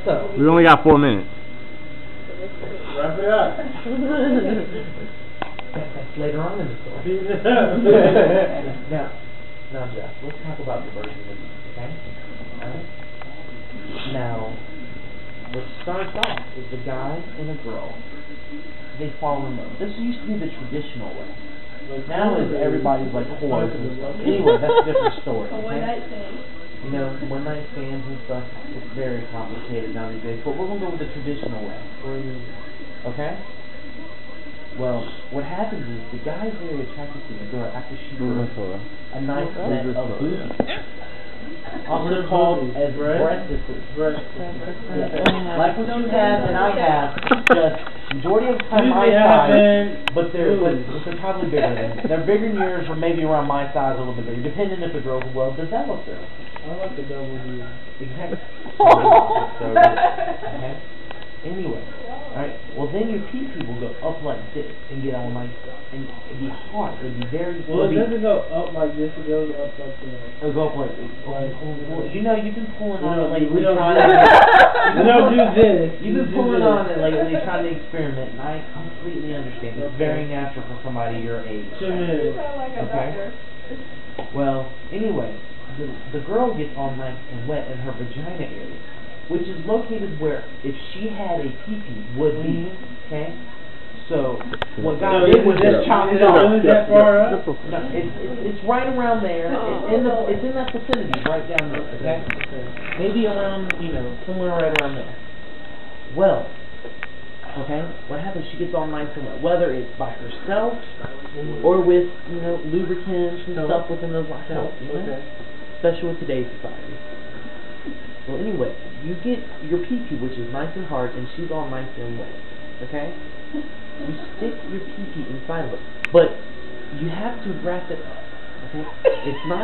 So we only got 4 minutes. Wrap it up. That's later on in the story. Now, Jeff, let's talk about the version of you, okay? Alright? Now, what starts off is the guy and a girl. They fall in love. This used to be the traditional way. Now is everybody's like whores and stuff. Anyway, that's a different story. Okay? One night stand. You know, one night stands and stuff, it's very complicated nowadays, but we're going to go with the traditional way. Okay? Well, what happens is the guy's very attracted to the girl after she grows a nice set of boobies. Also called as breastises. Like what you have and I have, just majority of the time my size, but they're probably bigger than they're bigger than yours, or maybe around my size a little bit bigger, depending if the girl's well developed or not. I like the double D. Exactly. Okay. Anyway, alright. Well, then your pee-pee will go up like this and get all nice stuff, and it'd be hard. It'd be very. Well, it doesn't go up like this. It goes up like that. It'll go up like this. Well, you know, you've been pulling on it lately. We don't do this. You've been pulling on it lately, trying to experiment, and I completely understand. It's very natural for somebody your age. 2 minutes. Okay. Well, anyway, the girl gets all nice and wet in her vagina area, which is located where if she had a pee-pee would be, okay? So, what God did was just chop it off. Really that far up? No, it's right around there. It's in that vicinity, right down there, okay? Maybe around, you know, somewhere right around there. Well, okay, what happens, she gets all nice and wet, whether it's by herself or with, you know, lubricants and stuff within those lines, especially with today's society. Well, anyway, you get your pee-pee, which is nice and hard, and she's all nice and wet, okay? You stick your pee-pee inside of it, but you have to wrap it up, okay? It's not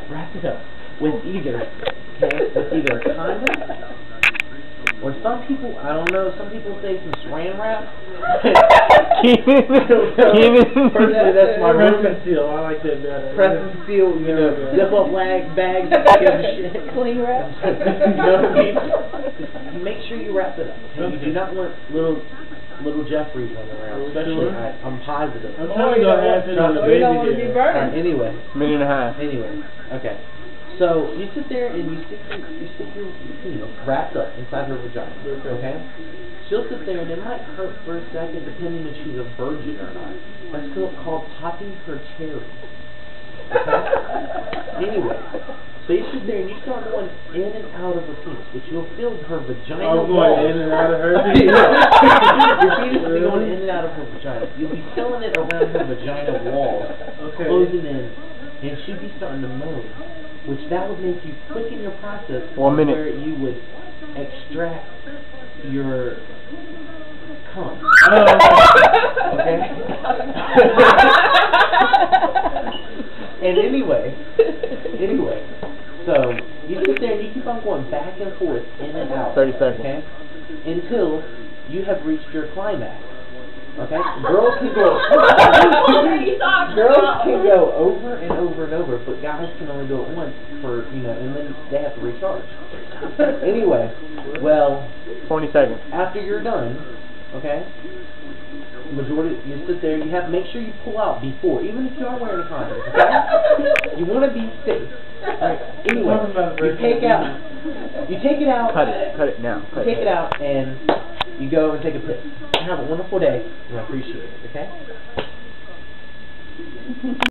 wrap it up with either, a condom, or some people, I don't know, some people say some saran wrap. Personally, that's my press and seal. I like that better. Press and seal, you know, zip up bags, Cling wrap. You know what I mean? Make sure you wrap it up. Okay? You do not want little Jeffries running around, especially. I'm positive. I'm trying to go half in on the baby. You don't want to be burning. Anyway. Minute and a half. Anyway, okay. So you sit there and you stick your wrapped up inside her vagina. Okay. She'll sit there and it might hurt for a second, depending if she's a virgin or not. That's called popping her cherry. Okay. Anyway, so you sit there and you start going in and out of her penis, which you'll feel her vagina. Oh, going in and out of her penis. Your penis will be going in and out of her vagina. You'll be feeling it around her vagina walls, closing in, and she'll be starting to moan. Which that would make you quicken your process 1 minute. where you would extract your cum. Okay? And anyway, so you sit there and you keep on going back and forth, in and out. 30 seconds. Okay? Until you have reached your climax. Okay? Girls can go over and over and over, but guys can only go it once for, you know, and then they have to recharge. Anyway, well, 20 seconds. after you're done, okay, majority, you sit there, you have to make sure you pull out before, even if you are wearing a condom, okay? You want to be safe. Right. Anyway, you take it out. Cut it now. Take it out and you go and take a piss. Have a wonderful day, and I appreciate it, okay?